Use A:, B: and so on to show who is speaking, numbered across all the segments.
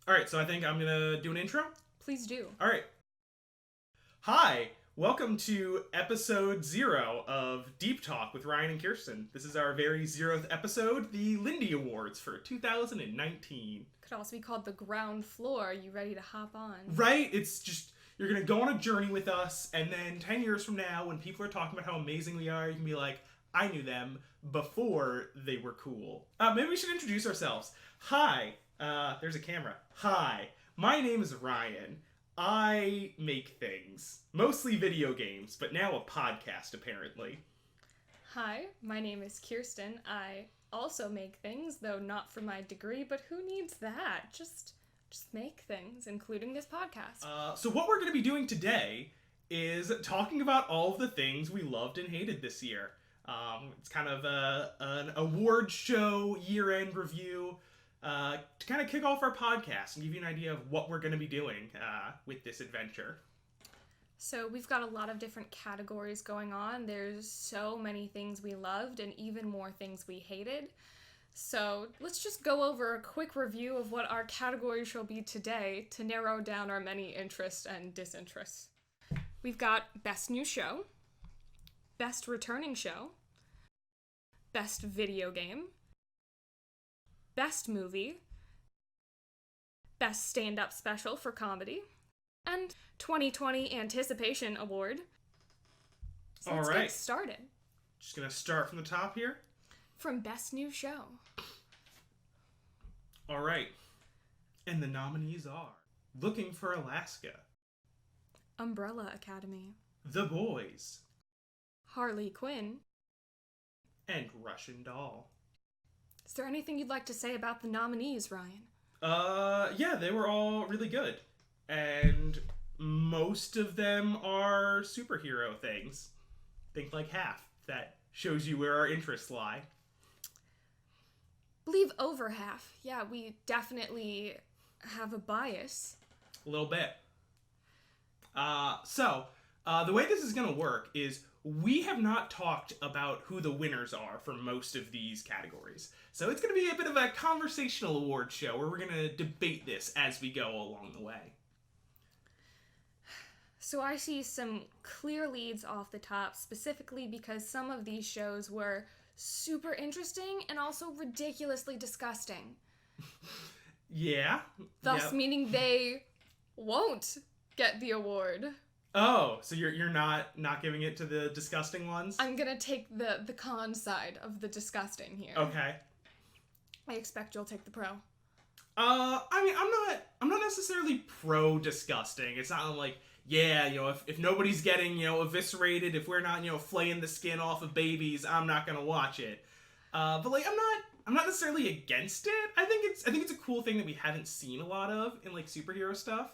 A: Alright, so I think I'm gonna do an intro.
B: Please do.
A: Alright. Hi, welcome to episode 0 of Deep Talk with Ryan and Kirsten. This is our very 0th episode, the Lindie Awards for 2019.
B: Could also be called the ground floor. You ready to hop on?
A: Right? It's just, you're gonna go on a journey with us, and then 10 years from now, when people are talking about how amazing we are, you can be like, I knew them before they were cool. Maybe we should introduce ourselves. Hi, there's a camera. Hi, my name is Ryan. I make things. Mostly video games, but now a podcast, apparently.
B: Hi, my name is Kirsten. I also make things, though not for my degree, but who needs that? Just make things, including this podcast.
A: So what we're going to be doing today is talking about all of the things we loved and hated this year. It's kind of an award show year-end review to kind of kick off our podcast and give you an idea of what we're going to be doing with this adventure.
B: So we've got a lot of different categories going on. There's so many things we loved and even more things we hated. So let's just go over a quick review of what our categories shall be today to narrow down our many interests and disinterests. We've got Best New Show, Best Returning Show, Best Video Game, Best Movie, Best Stand-Up Special for Comedy, and 2020 Anticipation Award. So let's get started.
A: Just gonna start from the top here.
B: From Best New Show.
A: Alright. And the nominees are Looking for Alaska,
B: Umbrella Academy,
A: The Boys,
B: Harley Quinn.
A: and Russian Doll.
B: Is there anything you'd like to say about the nominees, Ryan?
A: Yeah, they were all really good. And most of them are superhero things. Think like half. That shows you where our interests lie.
B: Believe over half. Yeah, we definitely have a bias.
A: A little bit. So, the way this is going to work is we have not talked about who the winners are for most of these categories. So it's going to be a bit of a conversational award show where we're going to debate this as we go along the way.
B: So I see some clear leads off the top, specifically because some of these shows were super interesting and also ridiculously disgusting.
A: Yeah.
B: Thus meaning they won't get the award.
A: Oh, so you're not giving it to the disgusting ones?
B: I'm gonna take the con side of the disgusting here.
A: Okay.
B: I expect you'll take the pro.
A: I mean, I'm not necessarily pro disgusting. It's not like, yeah, if nobody's getting, eviscerated, if we're not, flaying the skin off of babies, I'm not gonna watch it. But like, I'm not necessarily against it. I think it's a cool thing that we haven't seen a lot of in like superhero stuff.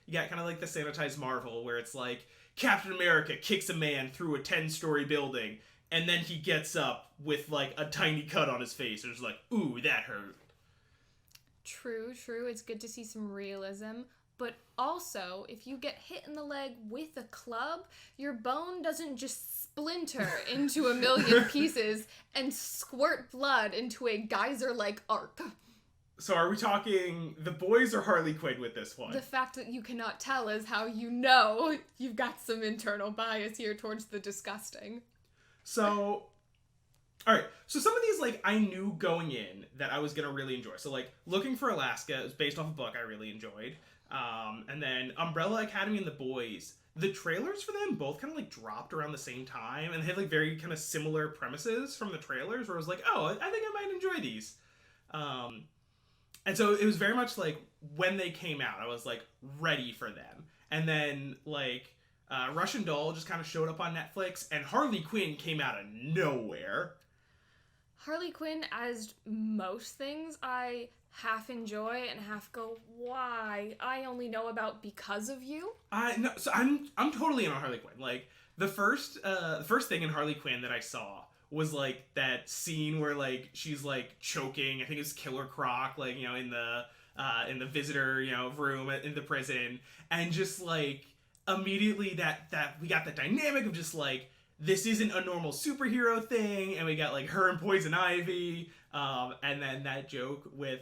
A: You got kind of like the sanitized Marvel, where it's like Captain America kicks a man through a 10-story building, and then he gets up with like a tiny cut on his face. And it's like, ooh, that hurt.
B: True. It's good to see some realism. But also, if you get hit in the leg with a club, your bone doesn't just splinter into a million pieces and squirt blood into a geyser-like arc.
A: So are we talking The Boys or Harley Quinn with this one?
B: The fact that you cannot tell is how you know you've got some internal bias here towards the disgusting.
A: So, alright, so some of these, like, I knew going in that I was gonna really enjoy. So, like, Looking for Alaska is based off a book I really enjoyed. And then Umbrella Academy and The Boys, the trailers for them both kind of, like, dropped around the same time, and they had, like, very kind of similar premises from the trailers, where I was like, oh, I think I might enjoy these. And so it was very much like when they came out, I was like ready for them. And then like Russian Doll just kind of showed up on Netflix, and Harley Quinn came out of nowhere.
B: Harley Quinn, as most things, I half enjoy and half go, why? I only know about because of you.
A: No, so I'm totally in on Harley Quinn. Like the first thing in Harley Quinn that I saw was like that scene where like she's like choking, I think it's Killer Croc, like, in the visitor, room in the prison, and just like immediately that we got the dynamic of just like, this isn't a normal superhero thing, and we got like her and Poison Ivy, And then that joke with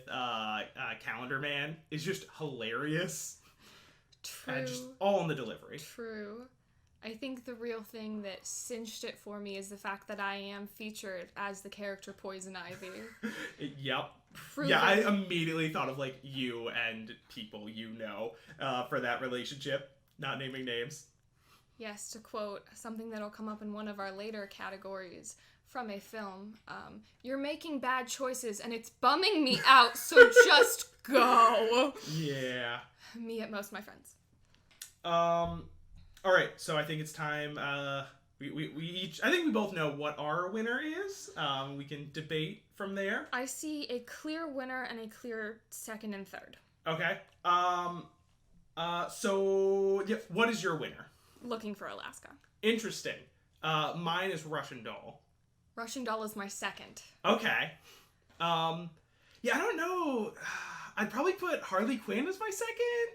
A: Calendar Man is just hilarious.
B: True.
A: And just all in the delivery.
B: True. I think the real thing that cinched it for me is the fact that I am featured as the character Poison Ivy.
A: Yep.
B: Proven.
A: Yeah, I immediately thought of, like, you and people you know for that relationship. Not naming names.
B: Yes, to quote something that'll come up in one of our later categories from a film, you're making bad choices and it's bumming me out, so just go.
A: Yeah.
B: Me at most, my friends.
A: All right, so I think it's time. We each. I think we both know what our winner is. We can debate from there.
B: I see a clear winner and a clear second and third.
A: Okay. So yeah, what is your winner?
B: Looking for Alaska.
A: Interesting. Mine is Russian Doll.
B: Russian Doll is my second.
A: Okay. Yeah, I don't know. I'd probably put Harley Quinn as my second.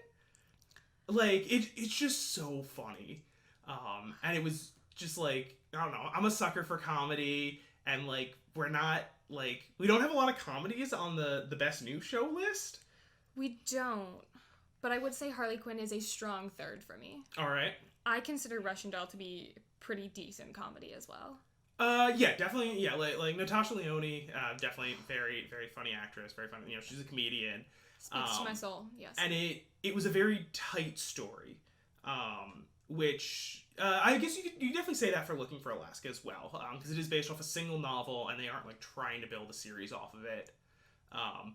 A: Like, it's just so funny. And it was just like, I don't know, I'm a sucker for comedy, and like, we don't have a lot of comedies on the best new show list.
B: We don't. But I would say Harley Quinn is a strong third for me.
A: Alright.
B: I consider Russian Doll to be pretty decent comedy as well.
A: Yeah, definitely, yeah, like Natasha Lyonne, definitely very, very funny actress, very funny, you know, she's a comedian.
B: Speaks to my soul, yes.
A: And it was a very tight story, which I guess you definitely say that for Looking for Alaska as well, because it is based off a single novel, and they aren't like trying to build a series off of it.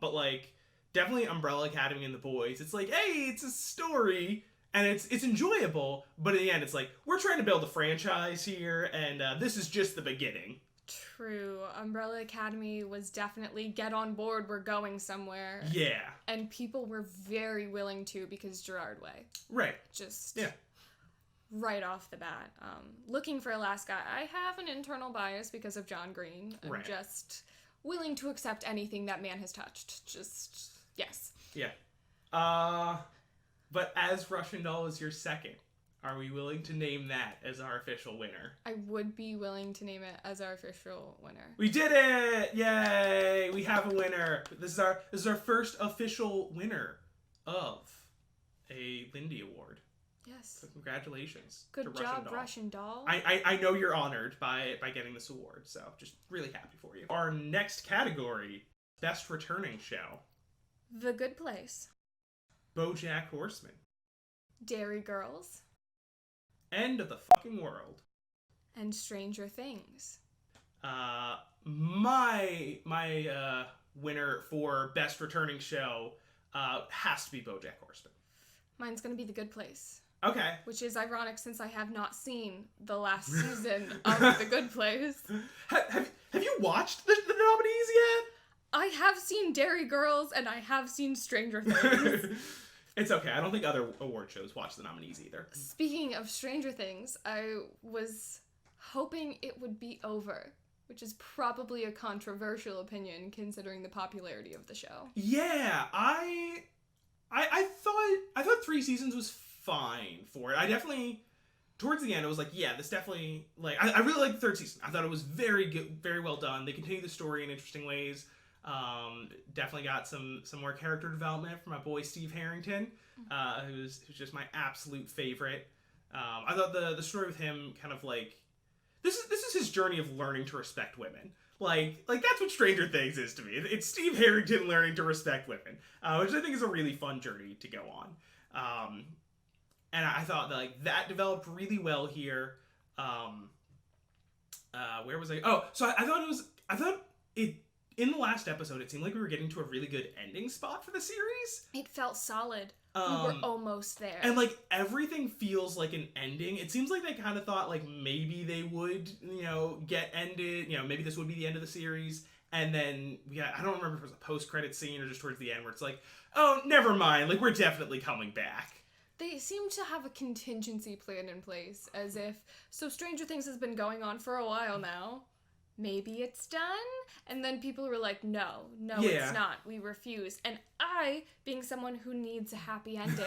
A: But like definitely Umbrella Academy and The Boys, it's like, hey, it's a story, and it's enjoyable, but in the end, it's like we're trying to build a franchise here, and this is just the beginning.
B: True. Umbrella Academy was definitely get on board, we're going somewhere.
A: Yeah.
B: And people were very willing to because Gerard Way.
A: Right.
B: Just
A: yeah.
B: Right off the bat. Looking for Alaska, I have an internal bias because of John Green. I'm
A: right.
B: just willing to accept anything that man has touched. Just, yes.
A: Yeah. But as Russian Doll is your second, are we willing to name that as our official winner?
B: I would be willing to name it as our official winner.
A: We did it! Yay! We have a winner. This is our first official winner of a Lindie Award.
B: Yes.
A: So congratulations.
B: Good
A: to
B: job, Russian Doll.
A: I know you're honored by getting this award, so just really happy for you. Our next category, Best Returning Show.
B: The Good Place.
A: BoJack Horseman.
B: Dairy Girls.
A: End of the fucking world.
B: And Stranger Things.
A: My winner for Best Returning Show has to be BoJack Horseman.
B: Mine's gonna be The Good Place.
A: Okay.
B: Which is ironic since I have not seen the last season of The Good Place.
A: Have you watched the nominees yet?
B: I have seen Dairy Girls and I have seen Stranger Things.
A: It's okay. I don't think other award shows watch the nominees either.
B: Speaking of Stranger Things, I was hoping it would be over, which is probably a controversial opinion considering the popularity of the show. Yeah,
A: I thought 3 seasons was fine for it. I definitely, towards the end, I was like, yeah, this definitely, like, I really liked the 3rd season. I thought it was very good, very well done. They continue the story in interesting ways. Definitely got some more character development from my boy Steve Harrington, who's just my absolute favorite. I thought the story with him kind of like, this is his journey of learning to respect women. Like that's what Stranger Things is to me. It's Steve Harrington learning to respect women, which I think is a really fun journey to go on. And I thought that, like, that developed really well here. Where was I? Oh, so I thought it in the last episode, it seemed like we were getting to a really good ending spot for the series.
B: It felt solid. We were almost there.
A: And, like, everything feels like an ending. It seems like they kind of thought, like, maybe they would, get ended. Maybe this would be the end of the series. And then I don't remember if it was a post-credit scene or just towards the end where it's like, oh, never mind. Like, we're definitely coming back.
B: They seem to have a contingency plan in place, as if, so Stranger Things has been going on for a while now. Maybe it's done? And then people were like, no, It's not. We refuse. And I, being someone who needs a happy ending,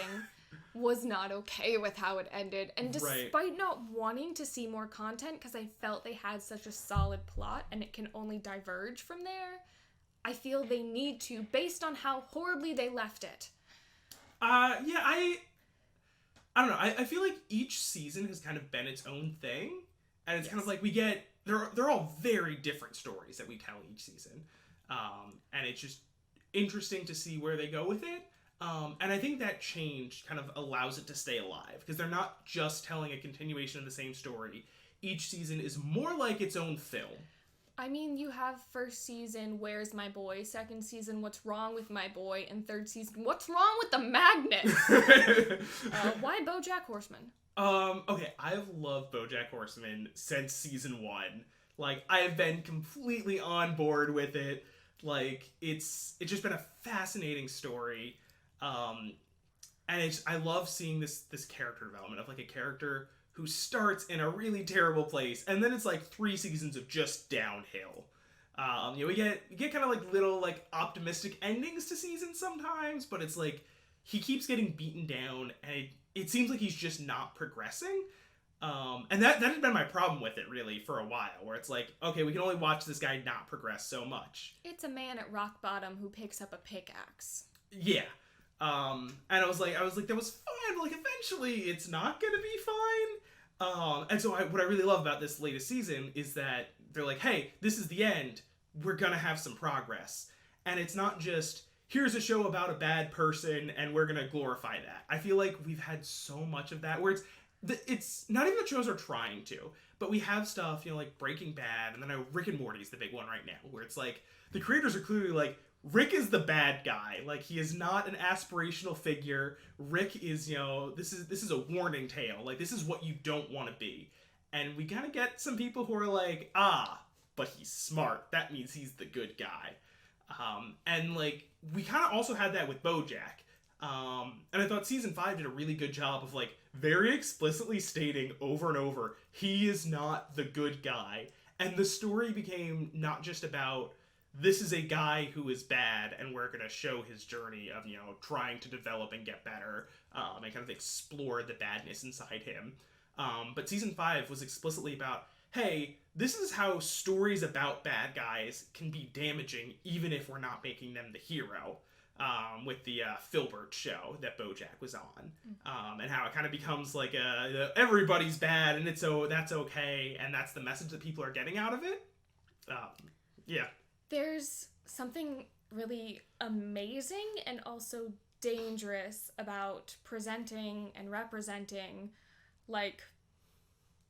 B: was not okay with how it ended. And despite not wanting to see more content, because I felt they had such a solid plot and it can only diverge from there, I feel they need to, based on how horribly they left it.
A: Yeah, I don't know. I feel like each season has kind of been its own thing, and it's kind of like we get they're all very different stories that we tell each season, and it's just interesting to see where they go with it. And I think that change kind of allows it to stay alive because they're not just telling a continuation of the same story. Each season is more like its own film.
B: I mean, you have first season, Where's My Boy? Second season, What's Wrong with My Boy? And third season, What's Wrong with the Magnets? Why BoJack Horseman?
A: Okay, I have loved BoJack Horseman since season 1. Like, I have been completely on board with it. Like, it's just been a fascinating story. And I love seeing this character development of, like, a character who starts in a really terrible place, and then it's like 3 seasons of just downhill. We get kind of like little like optimistic endings to seasons sometimes, but it's like he keeps getting beaten down, and it seems like he's just not progressing. And that has been my problem with it really for a while, where it's like, okay, we can only watch this guy not progress so much.
B: It's a man at rock bottom who picks up a pickaxe.
A: Yeah. And I was like, that was fine, but like eventually it's not gonna be fine. And so what I really love about this latest season is that they're like, hey, this is the end. We're gonna have some progress. And it's not just, here's a show about a bad person and we're gonna glorify that. I feel like we've had so much of that where it's not even that shows are trying to, but we have stuff, like Breaking Bad, and then Rick and Morty is the big one right now, where it's like, the creators are clearly like, Rick is the bad guy. Like, he is not an aspirational figure. Rick is, this is a warning tale. Like, this is what you don't want to be. And we kind of get some people who are like, but he's smart. That means he's the good guy. And, like, we kind of also had that with BoJack. And I thought season 5 did a really good job of, like, very explicitly stating over and over, he is not the good guy. And the story became not just about, this is a guy who is bad, and we're going to show his journey of, trying to develop and get better, and kind of explore the badness inside him. But season 5 was explicitly about, hey, this is how stories about bad guys can be damaging, even if we're not making them the hero, with the Filbert show that BoJack was on, and how it kind of becomes like everybody's bad, and that's okay, and that's the message that people are getting out of it. Yeah.
B: There's something really amazing and also dangerous about presenting and representing, like,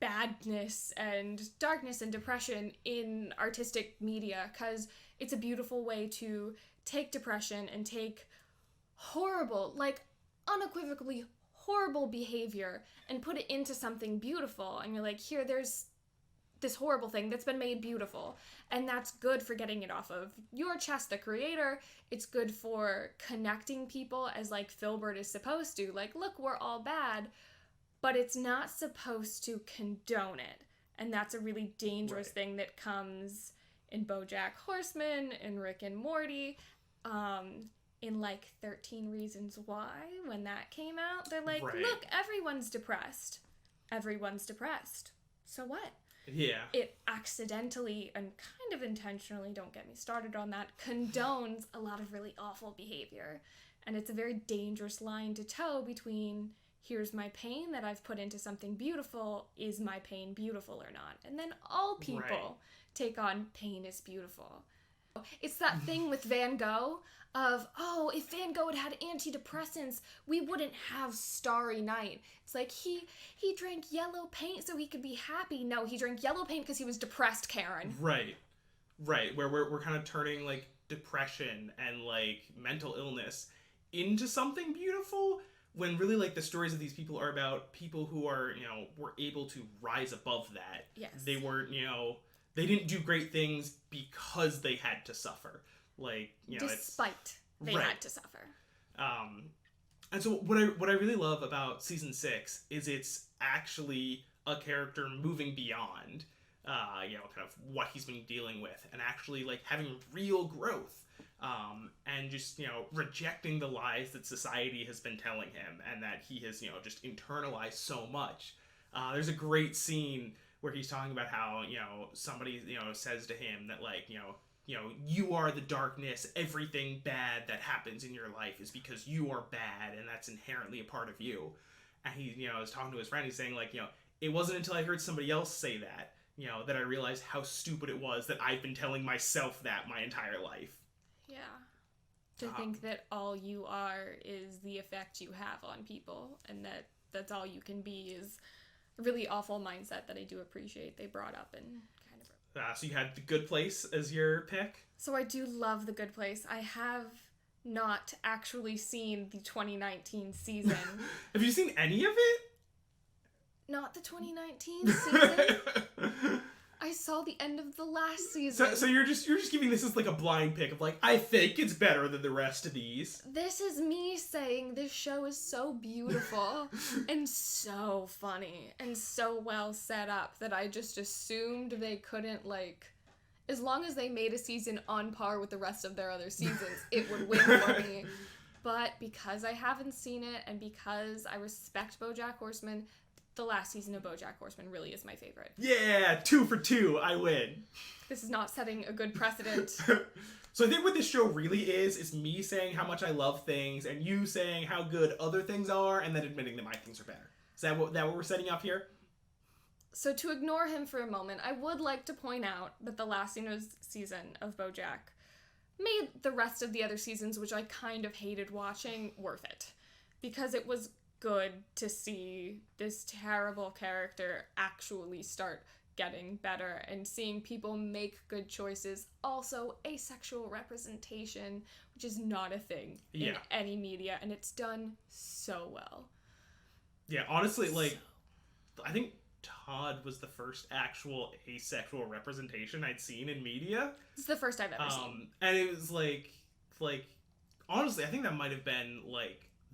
B: badness and darkness and depression in artistic media, because it's a beautiful way to take depression and take horrible, like, unequivocally horrible behavior and put it into something beautiful. And you're like, here, there's this horrible thing that's been made beautiful, and that's good for getting it off of your chest, the creator. It's good for connecting people, as like Filbert is supposed to, like, look, we're all bad, but it's not supposed to condone it. And that's a really dangerous thing that comes in BoJack Horseman and Rick and Morty, in like 13 Reasons Why. When that came out, they're like, look, everyone's depressed, so what?
A: Yeah.
B: It accidentally and kind of intentionally, don't get me started on that, condones a lot of really awful behavior. And it's a very dangerous line to toe between, here's my pain that I've put into something beautiful, is my pain beautiful or not? And then all people take on pain is beautiful. It's that thing with Van Gogh of, if Van Gogh had antidepressants, we wouldn't have Starry Night. It's like, he drank yellow paint so he could be happy. No, he drank yellow paint because he was depressed, Karen.
A: Right. Where we're kind of turning, like, depression and, like, mental illness into something beautiful, when really, like, the stories of these people are about people who are, were able to rise above that.
B: Yes.
A: They weren't, they didn't do great things because they had to suffer. Like,
B: despite they had to suffer.
A: And so what I really love about season 6 is it's actually a character moving beyond, kind of what he's been dealing with, and actually, like, having real growth, and just, rejecting the lies that society has been telling him, and that he has, just internalized so much. There's a great scene where he's talking about how, somebody, says to him that, like, you are the darkness. Everything bad that happens in your life is because you are bad, and that's inherently a part of you. And he, was talking to his friend. He's saying, like, it wasn't until I heard somebody else say that, that I realized how stupid it was that I've been telling myself that my entire life.
B: Yeah. To think that all you are is the effect you have on people, and that's all you can be is a really awful mindset that I do appreciate they brought up and kind of...
A: So you had The Good Place as your pick?
B: So I do love The Good Place. I have not actually seen the 2019 season.
A: Have you seen any of it?
B: Not the 2019 season. I saw the end of the last season.
A: So you're just giving this as like a blind pick of like, I think it's better than the rest of these.
B: This is me saying this show is so beautiful and so funny and so well set up that I just assumed they couldn't, like, as long as they made a season on par with the rest of their other seasons, it would win for me. But because I haven't seen it and because I respect BoJack Horseman, the last season of BoJack Horseman really is my favorite.
A: Yeah, 2 for 2, I win.
B: This is not setting a good precedent.
A: So I think what this show really is me saying how much I love things and you saying how good other things are and then admitting that my things are better. Is that what we're setting up here?
B: So to ignore him for a moment, I would like to point out that the last season of BoJack made the rest of the other seasons, which I kind of hated watching, worth it. Because it was good to see this terrible character actually start getting better and seeing people make good choices. Also, asexual representation, which is not a thing in any media, and it's done so well. Yeah,
A: honestly, I think Todd was the first actual asexual representation I'd seen in media.
B: It's the first I've ever seen.
A: And it was like, honestly, I think that might have been,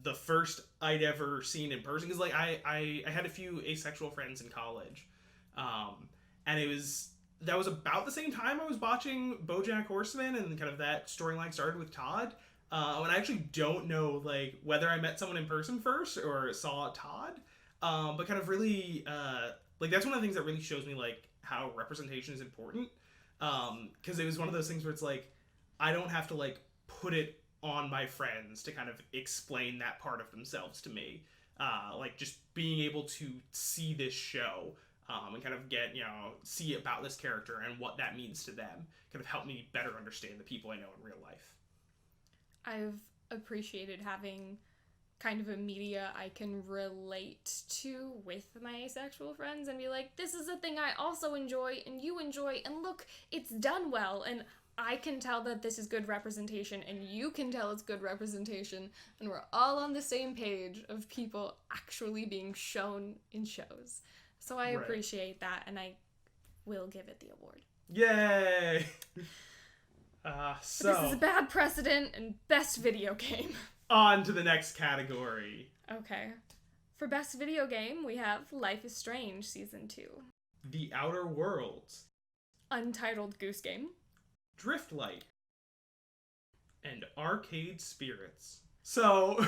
A: the first I'd ever seen in person, because I had a few asexual friends in college, and that was about the same time I was watching BoJack Horseman, and kind of that storyline started with Todd. And I actually don't know whether I met someone in person first or saw Todd, but kind of really that's one of the things that really shows me how representation is important, because it was one of those things where it's I don't have to put it on my friends to kind of explain that part of themselves to me. Just being able to see this show and kind of get, see about this character and what that means to them kind of helped me better understand the people I know in real life.
B: I've appreciated having kind of a media I can relate to with my asexual friends and be like, this is a thing I also enjoy and you enjoy, and look, it's done well, and I can tell that this is good representation, and you can tell it's good representation, and we're all on the same page of people actually being shown in shows. So I appreciate that, and I will give it the award.
A: Yay! So
B: this is a bad precedent, and best video game.
A: On to the next category.
B: Okay. For best video game, we have Life is Strange Season 2.
A: The Outer Worlds.
B: Untitled Goose Game.
A: Driftlight, and Arcade Spirits. So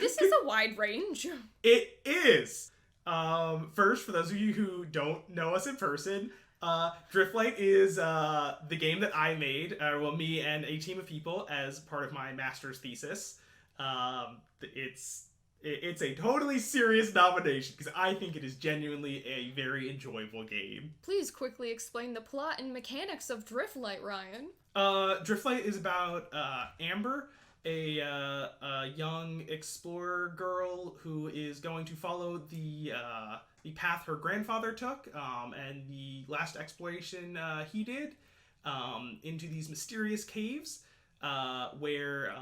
B: this is a wide range.
A: It is. First, for those of you who don't know us in person, Driftlight is the game that I made, me and a team of people as part of my master's thesis. It's a totally serious nomination because I think it is genuinely a very enjoyable game.
B: Please quickly explain the plot and mechanics of Driftlight, Ryan.
A: Driftlight is about Amber, a young explorer girl who is going to follow the path her grandfather took, and the last exploration he did, into these mysterious caves. Where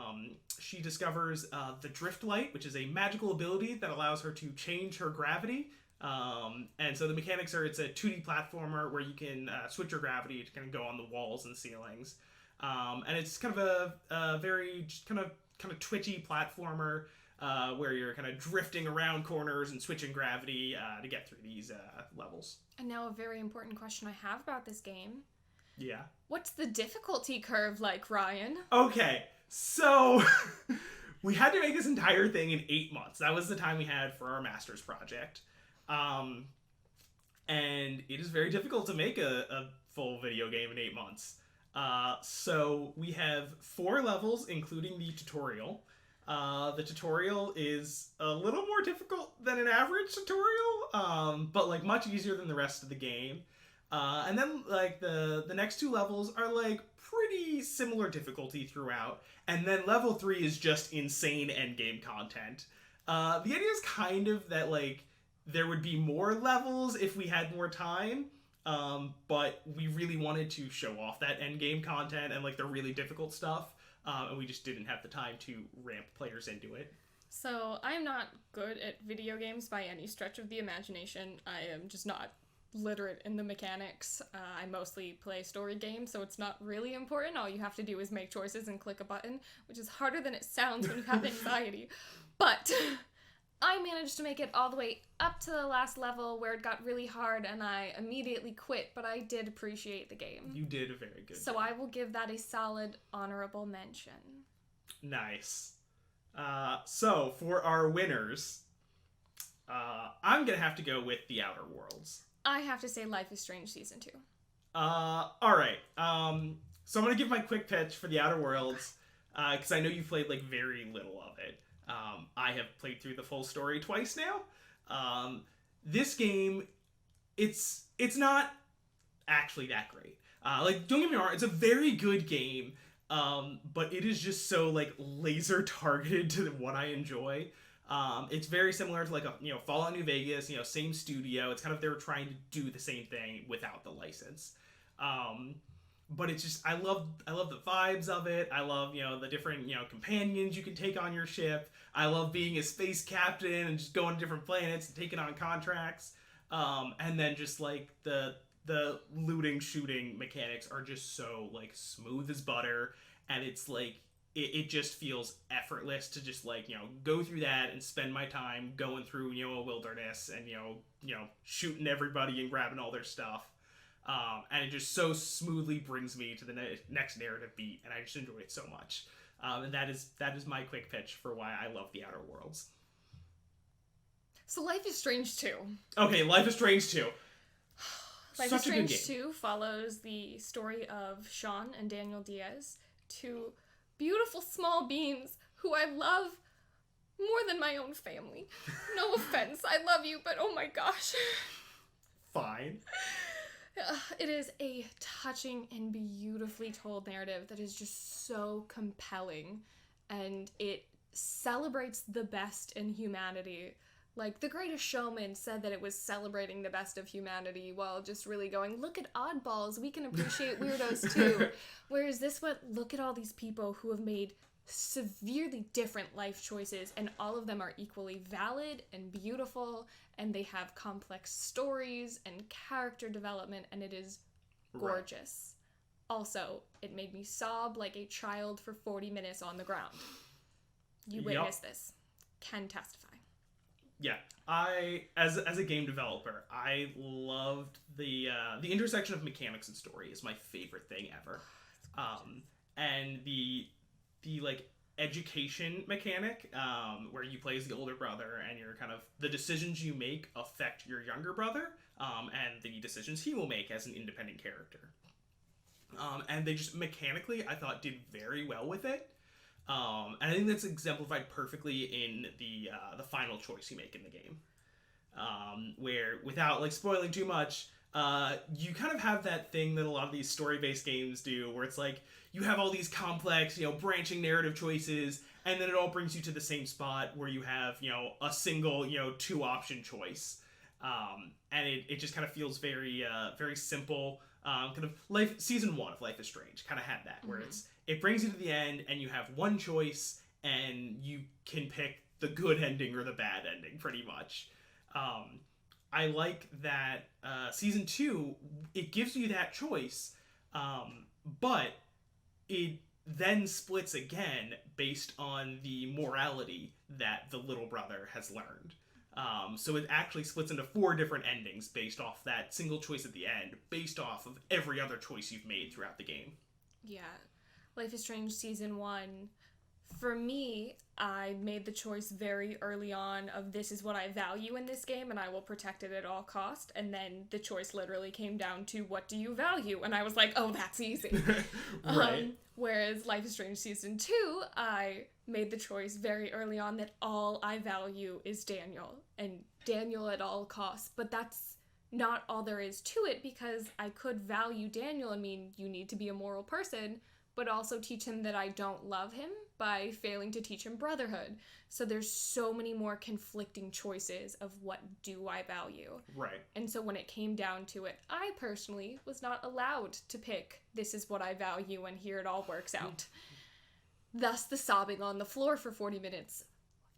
A: she discovers the Driftlight, which is a magical ability that allows her to change her gravity. And so the mechanics are, it's a 2D platformer where you can switch your gravity to kind of go on the walls and ceilings. And it's kind of a very just kind of twitchy platformer where you're kind of drifting around corners and switching gravity to get through these levels.
B: And now a very important question I have about this game.
A: Yeah.
B: What's the difficulty curve like, Ryan?
A: Okay, so we had to make this entire thing in 8 months. That was the time we had for our master's project. And it is very difficult to make a full video game in 8 months. So we have 4 levels, including the tutorial. The tutorial is a little more difficult than an average tutorial, but like much easier than the rest of the game. And then like the next 2 levels are like pretty similar difficulty throughout. And then level 3 is just insane endgame content. The idea is kind of that like there would be more levels if we had more time. But we really wanted to show off that endgame content and like the really difficult stuff. And we just didn't have the time to ramp players into it.
B: So I am not good at video games by any stretch of the imagination. I am just not literate in the mechanics. I mostly play story games, so it's not really important. All you have to do is make choices and click a button, which is harder than it sounds when you have anxiety. But I managed to make it all the way up to the last level where it got really hard and I immediately quit, but I did appreciate the game.
A: You did a very good
B: So
A: job.
B: I will give that a solid honorable mention.
A: Nice. So for our winners, I'm gonna have to go with The Outer Worlds.
B: I have to say Life is Strange Season 2.
A: Alright. So I'm gonna give my quick pitch for The Outer Worlds, because I know you've played like very little of it. I have played through the full story twice now. This game, it's not actually that great. Like, don't get me wrong, it's a very good game, but it is just so like laser targeted to what I enjoy. It's very similar to like a Fallout New Vegas, same studio. It's kind of they're trying to do the same thing without the license. But it's just I love the vibes of it. I love the different companions you can take on your ship. I love being a space captain and just going to different planets and taking on contracts. And then just like the looting shooting mechanics are just so like smooth as butter, and it's like it just feels effortless to just like go through that and spend my time going through a wilderness and shooting everybody and grabbing all their stuff. And it just so smoothly brings me to the next narrative beat, and I just enjoy it so much. And that is my quick pitch for why I love The Outer Worlds.
B: So Life is Strange 2.
A: Okay, Life is Strange 2.
B: Life is Strange 2 follows the story of Sean and Daniel Diaz, 2 beautiful small beings who I love more than my own family. No offense, I love you, but oh my gosh.
A: Fine.
B: It is a touching and beautifully told narrative that is just so compelling, and it celebrates the best in humanity. Like, The Greatest Showman said that it was celebrating the best of humanity while just really going, look at oddballs, we can appreciate weirdos too. Whereas this one, look at all these people who have made severely different life choices, and all of them are equally valid and beautiful, and they have complex stories and character development, and it is gorgeous. Right. Also, it made me sob like a child for 40 minutes on the ground. You witnessed this. Can testify.
A: Yeah, as a game developer, I loved the intersection of mechanics and story is my favorite thing ever. And the like education mechanic, where you play as the older brother and you're kind of the decisions you make affect your younger brother, and the decisions he will make as an independent character. And they just mechanically, I thought, did very well with it. And I think that's exemplified perfectly in the final choice you make in the game, where, without like spoiling too much, you kind of have that thing that a lot of these story-based games do, where it's like you have all these complex, branching narrative choices, and then it all brings you to the same spot where you have, a single, 2-option choice, and it just kind of feels very, very simple. Kind of season 1 of Life is Strange kind of had that, where it brings you to the end and you have one choice and you can pick the good ending or the bad ending pretty much. I like that season 2, it gives you that choice, but it then splits again based on the morality that the little brother has learned. So it actually splits into 4 different endings based off that single choice at the end, based off of every other choice you've made throughout the game.
B: Yeah. Life is Strange Season 1 For me, I made the choice very early on of this is what I value in this game and I will protect it at all cost. And then the choice literally came down to what do you value? And I was like, oh, that's easy.
A: Right.
B: Whereas Life is Strange Season 2, I made the choice very early on that all I value is Daniel. And Daniel at all costs. But that's not all there is to it, because I could value Daniel and mean you need to be a moral person, but also teach him that I don't love him by failing to teach him brotherhood. So there's so many more conflicting choices of what do I value.
A: Right.
B: And so when it came down to it, I personally was not allowed to pick this is what I value and here it all works out. Thus the sobbing on the floor for 40 minutes.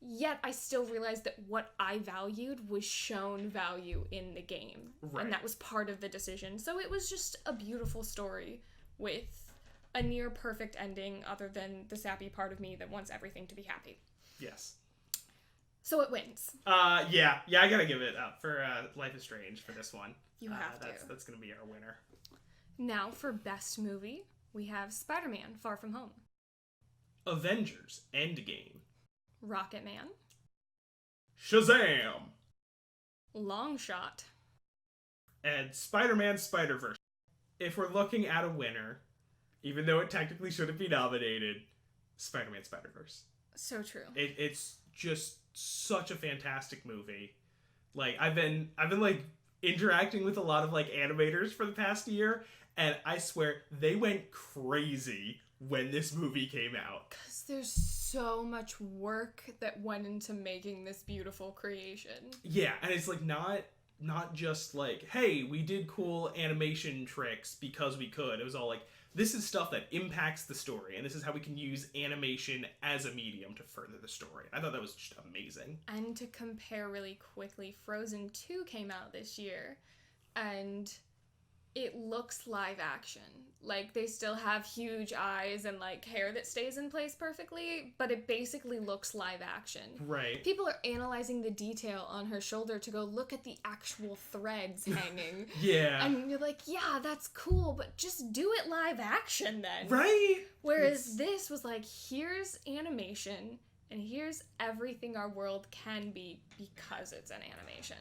B: Yet I still realized that what I valued was shown value in the game.
A: Right.
B: And that was part of the decision. So it was just a beautiful story with a near perfect ending, other than the sappy part of me that wants everything to be happy.
A: Yes.
B: So it wins.
A: Yeah, I gotta give it up for Life is Strange for this one.
B: You have to.
A: That's gonna be our winner.
B: Now for best movie, we have Spider-Man: Far From Home,
A: Avengers: Endgame,
B: Rocketman,
A: Shazam,
B: Long Shot,
A: and Spider-Man: Spider-Verse. If we're looking at a winner, even though it technically shouldn't be nominated, Spider-Man: Spider-Verse.
B: So true.
A: It's just such a fantastic movie. Like I've been like interacting with a lot of like animators for the past year, and I swear they went crazy when this movie came out.
B: Because there's so much work that went into making this beautiful creation.
A: Yeah, and it's like not just like, hey, we did cool animation tricks because we could. It was all like, this is stuff that impacts the story, and this is how we can use animation as a medium to further the story. I thought that was just amazing.
B: And to compare really quickly, Frozen 2 came out this year, and it looks live action. Like, they still have huge eyes and, like, hair that stays in place perfectly, but it basically looks live action.
A: Right.
B: People are analyzing the detail on her shoulder to go look at the actual threads hanging.
A: Yeah.
B: And you're like, yeah, that's cool, but just do it live action then.
A: Right?
B: Whereas this was like, here's animation, and here's everything our world can be because it's an animation.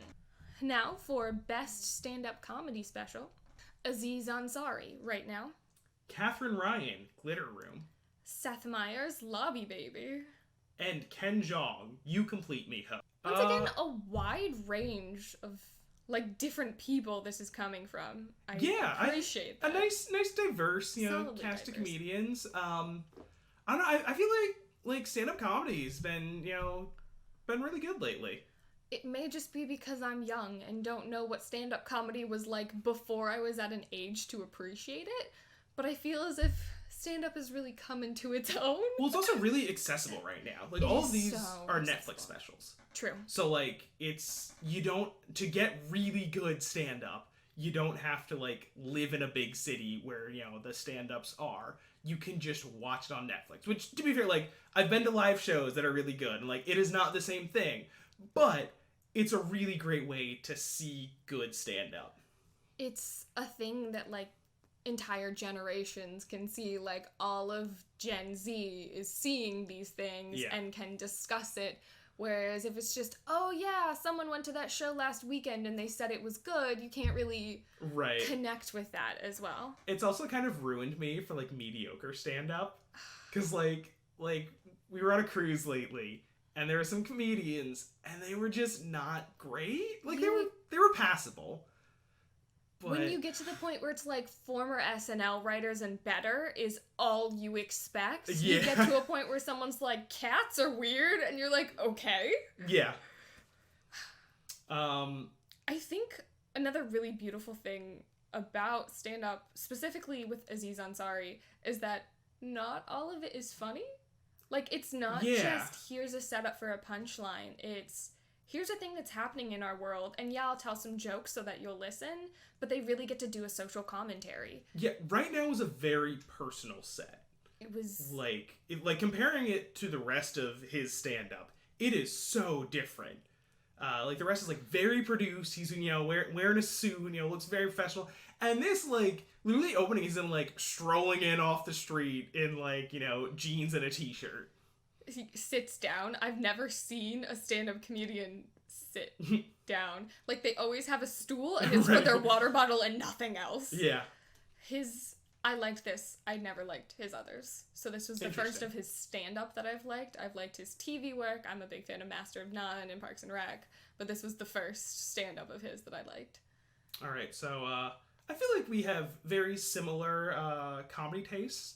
B: Now, for Best Stand-Up Comedy Special, Aziz Ansari, Right Now,
A: Catherine Ryan, Glitter Room,
B: Seth Meyers, Lobby Baby,
A: and Ken Jeong, You Complete Me, Ho.
B: Once again, a wide range of, like, different people this is coming from. I appreciate that.
A: A nice diverse,
B: Solidly
A: cast of
B: diverse.
A: comedians. I don't know, I feel like stand-up comedy's been, been really good lately.
B: It may just be because I'm young and don't know what stand-up comedy was like before I was at an age to appreciate it, but I feel as if stand-up has really come into its own.
A: Well, it's also really accessible right now. Like,
B: It
A: all
B: is
A: of these
B: so
A: are
B: accessible.
A: Netflix specials.
B: True.
A: So, like, to get really good stand-up, you don't have to, like, live in a big city where, the stand-ups are. You can just watch it on Netflix. Which, to be fair, like, I've been to live shows that are really good, and, like, it is not the same thing. But it's a really great way to see good stand-up.
B: It's a thing that, like, entire generations can see. Like, all of Gen Z is seeing these things and can discuss it. Whereas if it's just, oh yeah, someone went to that show last weekend and they said it was good, you can't really connect with that as well.
A: It's also kind of ruined me for, like, mediocre stand-up. Because, like, we were on a cruise lately, and there were some comedians, and they were just not great. Like, they were passable. But
B: when you get to the point where it's like former SNL writers and better is all you expect, you get to a point where someone's like, cats are weird, and you're like, okay.
A: Yeah.
B: I think another really beautiful thing about stand-up, specifically with Aziz Ansari, is that not all of it is funny. Like, it's not just, here's a setup for a punchline. It's, here's a thing that's happening in our world, and yeah, I'll tell some jokes so that you'll listen, but they really get to do a social commentary.
A: Yeah, Right Now was a very personal set.
B: It was...
A: Like, comparing it to the rest of his stand-up, it is so different. Like, the rest is, like, very produced. He's, wearing a suit, looks very professional. And this, like, literally the opening is him, like, strolling in off the street in, like, jeans and a t-shirt.
B: he sits down. I've never seen a stand-up comedian sit down. Like, they always have a stool, and it's for their water bottle and nothing else.
A: Yeah.
B: I liked this. I never liked his others. So this was the first of his stand-up that I've liked. I've liked his TV work. I'm a big fan of Master of None and Parks and Rec. But this was the first stand-up of his that I liked.
A: All right, so I feel like we have very similar comedy tastes.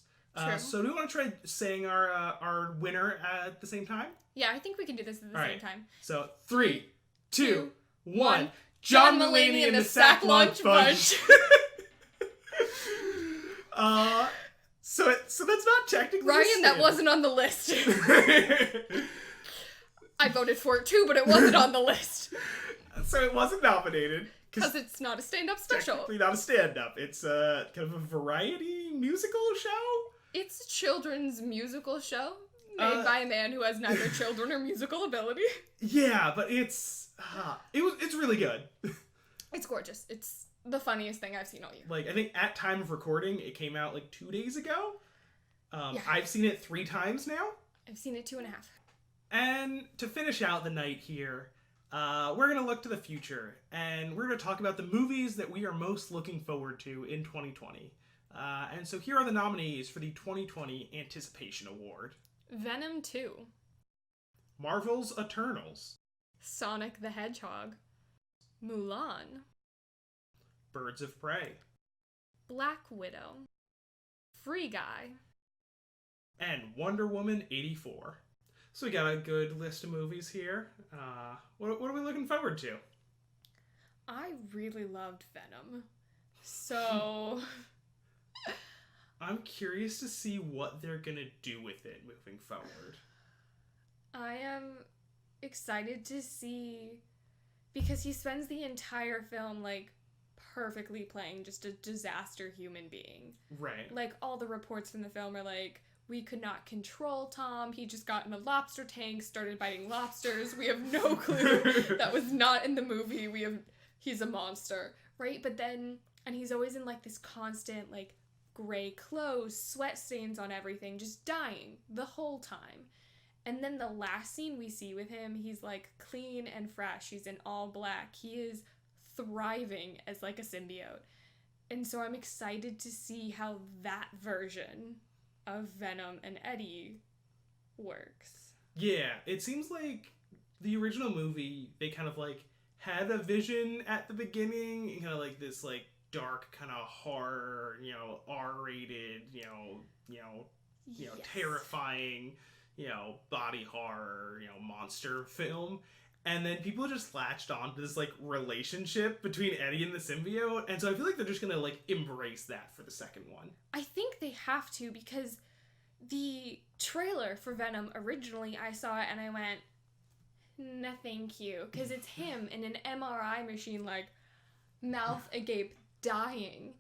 A: So do we want to try saying our winner at the same time?
B: Yeah, I think we can do this at the same time.
A: So 3, 2, 1. John Mulaney and the Sack Lunch Bunch. So that's not technically
B: Ryan, that wasn't on the list. I voted for it too, but it wasn't on the list.
A: So it wasn't nominated.
B: Because it's not a stand-up special.
A: Technically not a stand-up. It's kind of a variety musical show?
B: It's a children's musical show made by a man who has neither children or musical ability.
A: Yeah, but it's really good.
B: It's gorgeous. It's the funniest thing I've seen all year.
A: Like, I think at time of recording, it came out like 2 days ago.
B: Yeah.
A: I've seen it 3 times now.
B: I've seen it 2.5.
A: And to finish out the night here, we're going to look to the future, and we're going to talk about the movies that we are most looking forward to in 2020. And so here are the nominees for the 2020 Anticipation Award.
B: Venom 2.
A: Marvel's Eternals.
B: Sonic the Hedgehog. Mulan.
A: Birds of Prey.
B: Black Widow. Free Guy.
A: And Wonder Woman 84. So we got a good list of movies here. What are we looking forward to?
B: I really loved Venom. So...
A: I'm curious to see what they're gonna do with it moving forward.
B: I am excited to see... Because he spends the entire film, like, perfectly playing just a disaster human being.
A: Right.
B: Like, all the reports from the film are like, we could not control Tom. He just got in a lobster tank, started biting lobsters. We have no clue. That was not in the movie. He's a monster, right? But then, and he's always in like this constant like gray clothes, sweat stains on everything, just dying the whole time. And then the last scene we see with him, he's like clean and fresh. He's in all black. He is thriving as like a symbiote. And so I'm excited to see how that version of Venom and Eddie works.
A: Yeah, it seems like the original movie, they kind of like had a vision at the beginning, and kind of like this like dark kind of horror, R-rated,
B: Yes.
A: terrifying, body horror, monster film. And then people just latched on to this like relationship between Eddie and the symbiote, and so I feel like they're just gonna like embrace that for the second one.
B: I think they have to, because the trailer for Venom originally, I saw it and I went, no thank you, because it's him in an MRI machine, like mouth agape, dying.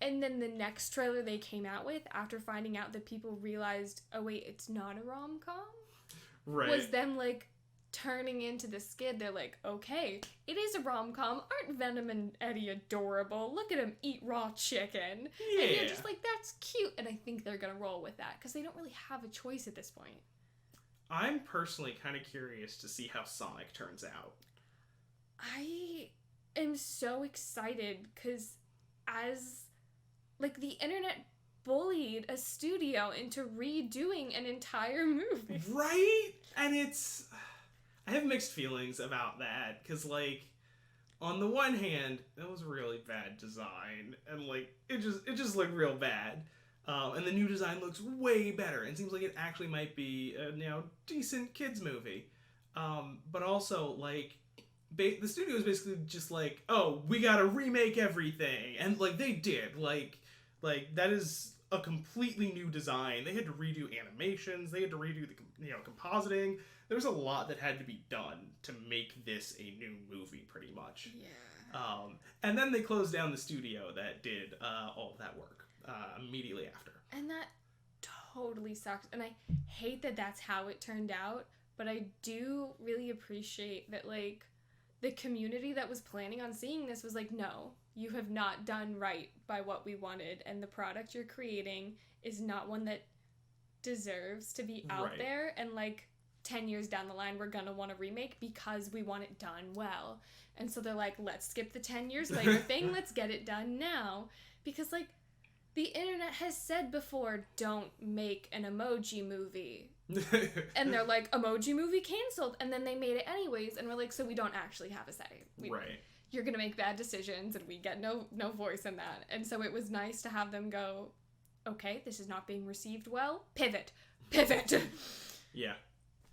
B: And then the next trailer they came out with, after finding out that people realized, oh wait, it's not a rom-com,
A: right,
B: was them like turning into the skid. They're like, okay, it is a rom-com. Aren't Venom and Eddie adorable? Look at him eat raw chicken.
A: Yeah.
B: And you're just like, that's cute. And I think they're gonna roll with that, because they don't really have a choice at this point.
A: I'm personally kind of curious to see how Sonic turns out.
B: I am so excited, because as like the internet bullied a studio into redoing an entire movie.
A: Right? And I have mixed feelings about that, because, like, on the one hand, that was really bad design, and, like, it just looked real bad, and the new design looks way better, and seems like it actually might be a, decent kids movie, but also, like, the studio is basically just like, oh, we gotta remake everything, and, like, they did, like, that is a completely new design. They had to redo animations, they had to redo the, compositing. There's a lot that had to be done to make this a new movie, pretty much.
B: Yeah.
A: And then they closed down the studio that did all of that work immediately after.
B: And that totally sucks. And I hate that that's how it turned out. But I do really appreciate that, like, the community that was planning on seeing this was like, no, you have not done right by what we wanted. And the product you're creating is not one that deserves to be out
A: Right.
B: there, and like 10 years down the line we're gonna want a remake because we want it done well. And so they're like, let's skip the 10 years later thing, let's get it done now. Because like the internet has said before, don't make an emoji movie. And they're like, emoji movie canceled, and then they made it anyways, and we're like, so we don't actually have a say.
A: Right.
B: You're gonna make bad decisions, and we get no voice in that. And so it was nice to have them go, okay, this is not being received well, pivot.
A: Yeah.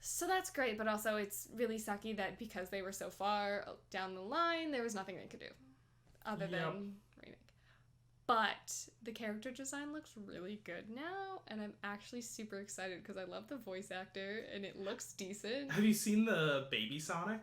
B: So that's great, but also it's really sucky that because they were so far down the line, there was nothing they could do other than remake. But the character design looks really good now, and I'm actually super excited because I love the voice actor, and it looks decent.
A: Have you seen the baby Sonic?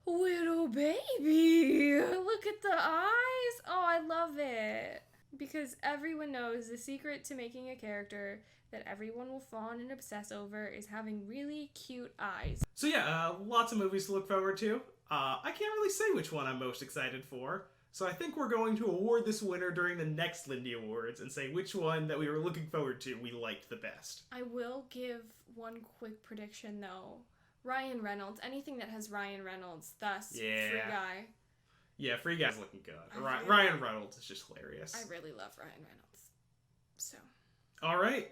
B: No. Little baby! Look at the eyes! Oh, I love it! Because everyone knows the secret to making a character that everyone will fawn and obsess over is having really cute eyes.
A: So yeah, lots of movies to look forward to. I can't really say which one I'm most excited for. So I think we're going to award this winner during the next Lindie Awards and say which one that we were looking forward to we liked the best.
B: I will give one quick prediction though. Ryan Reynolds, anything that has Ryan Reynolds, thus Free Guy.
A: Yeah, Free Guy's looking good. Ryan Reynolds is just hilarious.
B: I really love Ryan Reynolds. So.
A: All right.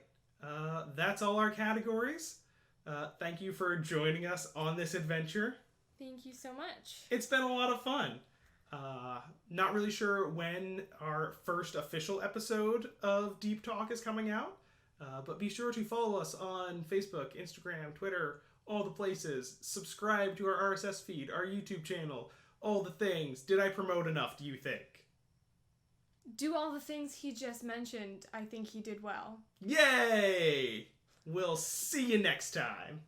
A: That's all our categories. Thank you for joining us on this adventure.
B: Thank you so much.
A: It's been a lot of fun. Not really sure when our first official episode of Deep Talk is coming out, but be sure to follow us on Facebook, Instagram, Twitter, all the places. Subscribe to our RSS feed, our YouTube channel, all the things. Did I promote enough, do you think?
B: Do all the things he just mentioned. I think he did well.
A: Yay! We'll see you next time.